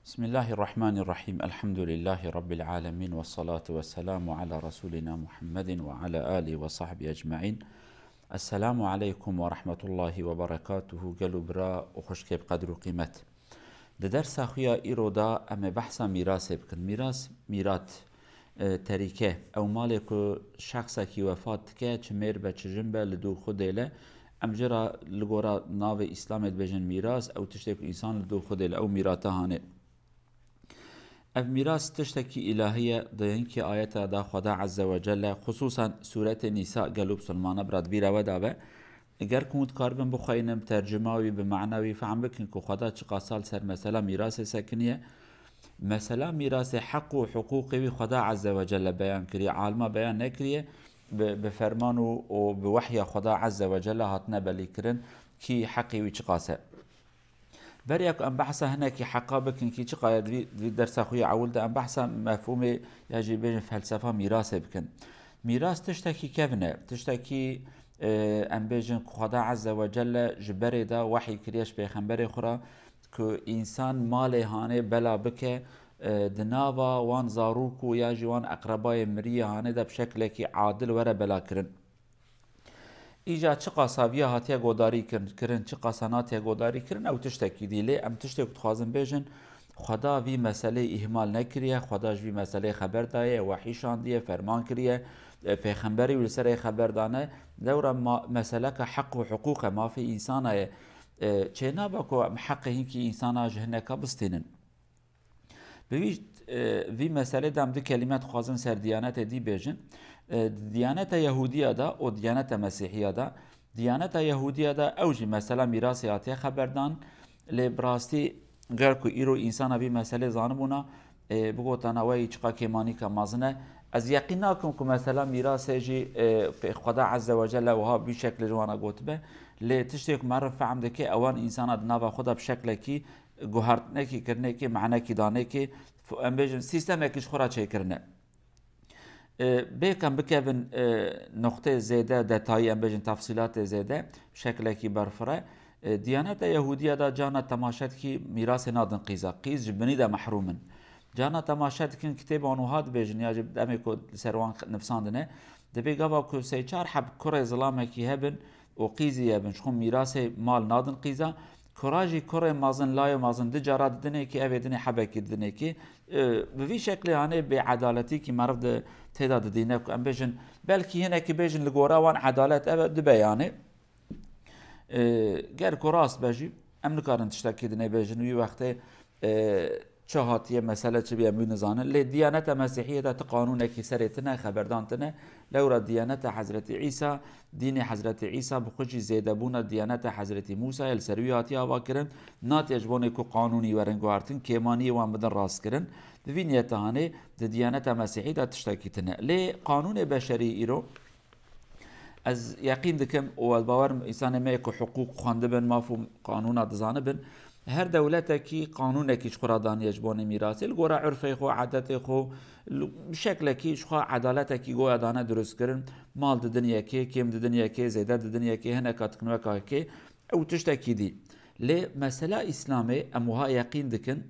بسم الله الرحمن الرحيم. الحمد لله رب العالمين، والصلاة والسلام على رسولنا محمد وعلى آله وصحبه أجمعين. السلام عليكم ورحمة الله وبركاته. قالوا برا وخش كيف قدر وقيمت درس أخويا إيرودا أما بحثا ميراث بكن ميراث تركه أو مالك شخصا كي وفات كه چمير بچجنبه لدو خديله أمجرا لغورا ناو إسلام بجن ميراث أو تشتك إنسان لدو خديله أو ميراثه هانه. اف میراث تشتكي إلهية دينك آيات دا خدا عز وجل، خصوصا سورة النساء قالوا بسلمانه براد بيرا ودابه اگر كنت كاربن بخاينم ترجماوي بمعنوي فهم بكن كو خدا چقا سال سر مثلا ميراث سكنية، مثلا ميراث حق و حقوق خدا عز وجل بيان كري، عالما بيان نكريه بفرمان و بوحي خدا عز وجل هاتنا بليكرن كي حقي وي چقاسه بريك أم بحثا هنا كي حقابك كي تقا في درس أخويا عولد أم بحثا مفهوم يجي بين فلسفة ميراث بكن. ميراث تشتكي كيفنا تشتكي أم بيجن خدا عز وجل جبري دا وحي كريش بيخنبري خرا كو إنسان مالي هاني بلا بك دناوا وان زاروكو يجي وان أقرباء مريه هاني دا بشكل كي عادل ورا بلا كرن. ایجا چه قصاویه هاتیه گوداری کرن چه قصاناتیه گوداری کرن او تشتکی دیله ام تشتک تخوازم بیجن خدا وی مسئله اهمال نکریه، خداش وی مسئله خبر دایه، وحی شاندیه، فرمان کریه، پیغمبری ولسره خبر دانه دورا مسئله که حق و حقوق ما فی انسانه چه نابکو حق هینکی انسانه جهنه که بستینن بویش وی مسئله دام دو کلمات خوازن سر دیانت دی بیجن. دیانت یهودیه دا و دیانت مسیحیه دا. دیانت یهودیه دا اوجی مثلا میراثیاتی خبردان لبراستی غیر کو ایرو انسان وی مسئله زانبونا بگوتانا وی چقا کمانی که مازنه از یقین ناکم که مثلا میراث جی خدا عز وجل وها بشکل جوانا گوتبه لی تشتیک معرف فهم دکه اوان انسان دناوا خدا بشکل کی گوهرتنه کی کرنه کی معنی کی دانه کی ام بیجن سیستم کیش خورا چه کرنه بكم بكابن نقطة زيادة دتاي ام بيجن تفصيلات زيادة بشكل كي برفرة ديانة يهودية دا جانا تماشات كي ميراث نادن قيزا قيز جبني دا محرومن جانا تماشات كن كتاب عنوهات بيجن يجب دمكو سروان نفساندنه دبي قبا كو سيچار حب كره ظلامه كي هبن وقيزي يبن شخون ميراث مال نادن قيزا كراجي كره مازن لاي مازن دجارات دنه كي ابدنه حبك دنه كي بفي شكل يعني بعدالتي كي مرض تعداد دينك ام بيجن بلكي هنا كي بيجن لغورا وان عدالت ابد بيانه غير كراس بجي ام نكارن تشتكي دنه بيجن وي وقت چهاتیه مسئله چه بیام نزانه لی دیانت مسیحیه تا قانون کی سرتنه خبردانتنه لورا دیانت حضرت عیسی دین حضرت عیسی بخوشی زیده بونه دیانت حضرت موسی السرویاتی آوا کرن نات اجبونه کو قانونی ورنگوارتن کیمانی وان بدن راست کرن دوینیتانه دیانت مسیحیه تا تشتکیتنه لی قانون بشری ایرو از یقین دکم و باور انسان میکو حقوق خونده بن مفهوم قانون دزانه بن هر دولتكي قانونكي شخرا داني اجبوني ميراثي الغورا عرفي خو عادتي خو بشكلكي شخا عدالتكي غو دانا درست كرن مال الدنيا كي كيم الدنيا كي زيادات الدنيا كي هنا كاتكنوكا كي او تشتكي دي لي مسألة اسلامي اموها يقين دكن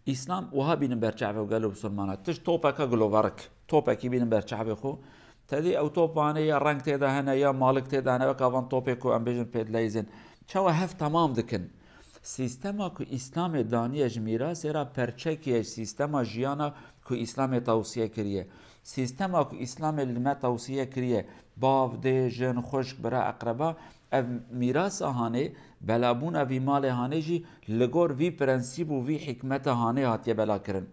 اسلام وها بين برچعبه وقالوا بسلمانات تش توبكا غلوفارك توبكي بين برچعبه خو تدي او توباني يا رانك تيدا هنا يا مالك تيدا هنا كافان توبكو امبيجن بيد ليزن شو هف تمام دكن سیستما که اسلام دانیش میراث را پرچکیش سیستما جیانا که اسلام توصیه کریه سیستما که اسلام لما توصیه کریه باو ده جن خشک برا اقربا اف میراث هانه بلابون اوی مال هانه جی لگور وی پرنسیب و وی حکمت هانه هاتیه بلا کرن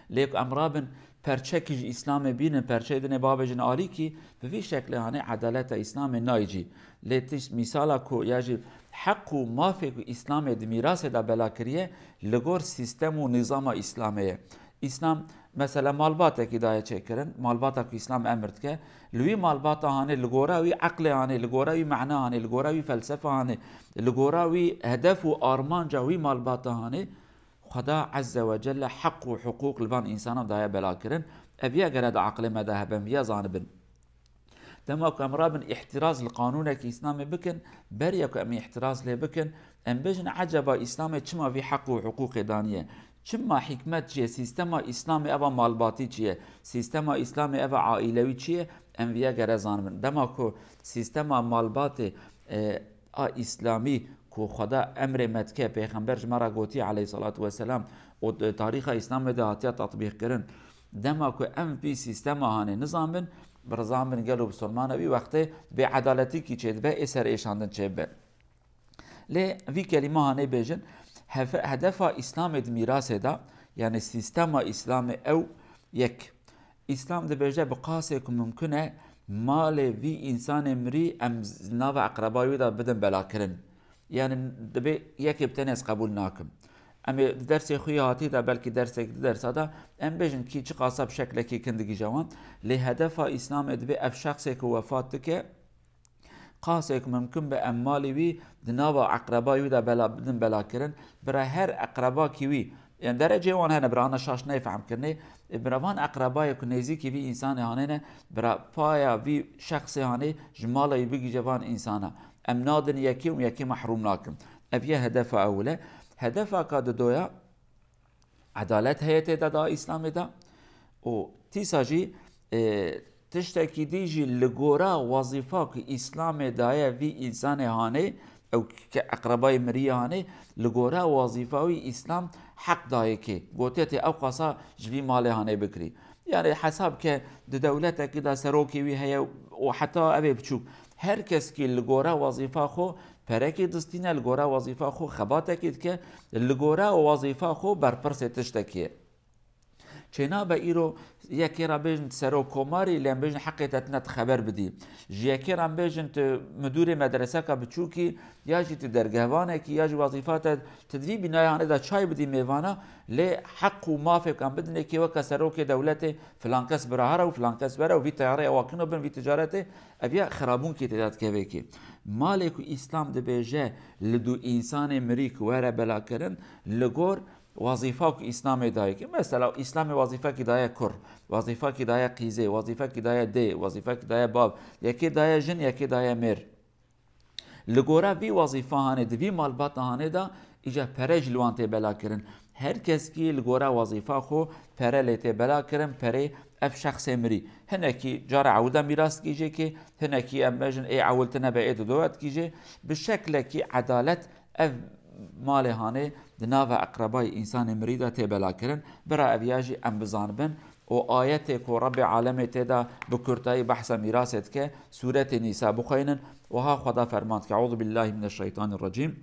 لیک امرابن پرچکیش اسلام بینن پرچه دن بابجن آلی کی به وی شکل هانه عدالت اسلام نایجی لیتش مثالا کو یاجی حق و مافق اسلام د میراث دا بلا کریه لگور سیستم و نظام اسلامیه اسلام مثلا مالباته کی دایه چه کرن مالباته که اسلام امرد که لوی مالباته هانه لگورا وی عقل هانه لگورا وی معنی هانه لگورا وی فلسفه هانه لگورا وی هدف و آرمان جاوی مالباته هانه خدا عز وجل حق و حقوق لبان انسان دایه بلا کرن ابیا گرد عقل مذهبم یا زانبن دما كو امرابن احتراز القانون كي اسلامي بكن بريا كو ام احتراز لي بكن ام بجن عجبا اسلامي چما في حق وحقوق دانيه چما حكمت چیه سیستم اسلامی اوا مالباتی چیه سیستم اسلامی اوا عائلوی چیه ام ویا گرزان من دما کو سیستم مالبات اسلامی کو خدا امر متکه پیغمبر جمرا گوتی علیه الصلاة والسلام و تاریخ اسلام ده هاتیا تطبیق کرن دما کو ام پی سیستم هانه نظامن برزامن گلو بسلمان بی وقت به عدالتی کی چه به اثر ایشاندن چه به لی وی کلمه هانه بیجن هدف اسلام میراث دا یعنی سیستم اسلام او یک اسلام ده بیجه بقاسه که ممکنه مال وی انسان مری ام ناو اقربایی دا بدن بلا کرن یعنی دبی یک بتنس قبول ناکم اما درس خوی هاتی دا بلکه درس دا ام بیجن کی چه قاسب شکل کی کندگی جوان لی هدف اسلام دبی اف شخص که وفات که قاسك ممكن بأمالي وي دنابا أقربائي دا بلا بدن بلا كرن برا هر أقربا كيوي يعني درجة وان هنا برا أنا شاش نفهم كرني برا وان أقربائي كنيزي كيوي إنسان هانينا برا بايا في شخص هاني جمالا يبقي جوان إنسانا أم نادن يكي ويكي محروم ناكم أبيا هدفا أولا هدفا كاد دويا عدالت هيتي دا إسلامي دا و تيساجي تشتكي ديجي لغورا وظيفة إسلام دايا في إنسان هاني أو كأقرباء مريا هاني لغورا وظيفة إسلام حق دايا كي قوتيتي أو قصا جبي مالي هاني بكري يعني حساب ك دولتك كده سروكي وي هي وحتى أبي بتشوف هر کس که لگوره وظیفه خو پرکی دستینه لگوره وظیفه خو خباتکید که لگوره وظیفه خو برپرس تشتکیه چنا به ایرو یکی را بیشن سرو کماری لیم بیشن حقیقت نت خبر بدی یکی را بیشن مدور مدرسه که بچوکی یا جی درگهوانه کی یا جی وظیفات تدوی بنایانه دا چای بدی میوانه لی حق و مافی کن بدنه که وکا سرو که دولت فلان کس براهره و فلان کس بره و وی تیاره اواکنو بن وی تجارت اویا خرابون کی تداد که وکی مالک و اسلام ده بیجه لدو انسان مریک وره بلا کرن لگور وظیفه که اسلام دایه که مثلا اسلام وظیفه که دایه کر وظیفه که دایه قیزه وظیفه که دایه دی وظیفه که دایه باب یکی دایه جن یکی دایه مر لگوره وی وظیفه هانه دوی مالبات هانه دا ایجا پرج لوانته بلا کرن هر کس کی لگوره وظیفه خو پره لیته بلا کرن پره اف شخص مری هنکی جار عوده میراث کیجه که هنکی امجن ای عولتنا به اید دوات کیجه به شکل کی عدالت اف مال هانه دناو اقربای انسان مریدا تبلا کرن برا اویاجی ام بزانبن و آیت کو رب عالم تدا بکرتای بحث میراثت که سوره نساء بخینن و ها خدا فرماند که اعوذ بالله من الشیطان الرجیم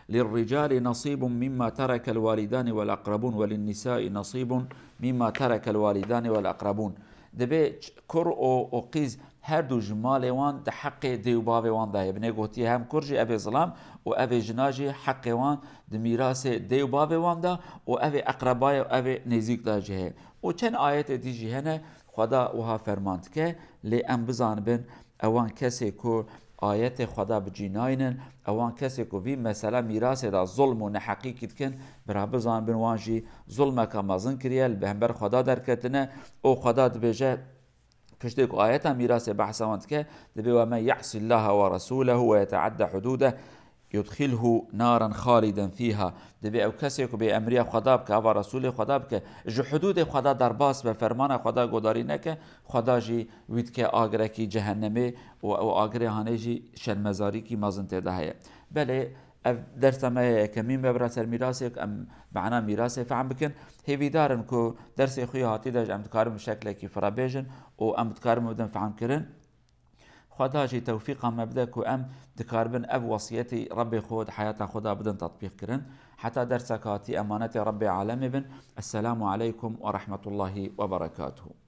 للرجال نصيب مما ترك الوالدان والأقربون وللنساء نصيب مما ترك الوالدان والأقربون دبي كر او قيز هر دو جمال وان ده حق ديو باب وان ده ابن قوتي هم كرجي ابي ظلام و ابي جناجي حق وان ده ميراث ديو باب وان ده و ابي اقرباي و ابي نزيك ده جه و چن آيات ديجي هنا خدا وها فرماند که لي ام بزان بن اوان کسی کو آیت خدا بجیناینن اوان کسی کو وی مثلا میراث دا ظلم و نحقی کن برا بزان بن وانجی ظلم که مازن کریل به همبر خدا درکتنه او خدا دبیجه پشتی کو آیت میراث بحثاند که دبی و من یعصی الله و رسوله و یتعدى حدوده يدخله نارا خالدا فيها دبي او کسی کو به امری خدا بک او رسول خدا بک جو حدود خدا در باس به فرمان خدا گداری نکه خدا جی وید که آگره کی جهنمه و آگره هانه جی شرمزاری کی مازن تده هه بله درس ما کمین ببر سر میراث ام معنا میراث فهم بکن هیوی دارن کو درس خوی هاتی داج ام تکارم شکل کی فرابیجن او ام تکارم بدن فهم کرن خدا جي توفيق مبدا كو ام دكاربن اف وصيتي ربي خود حياة خدا بدن تطبيق كرن حتى درسكاتي امانة ربي عالمي بن السلام عليكم ورحمة الله وبركاته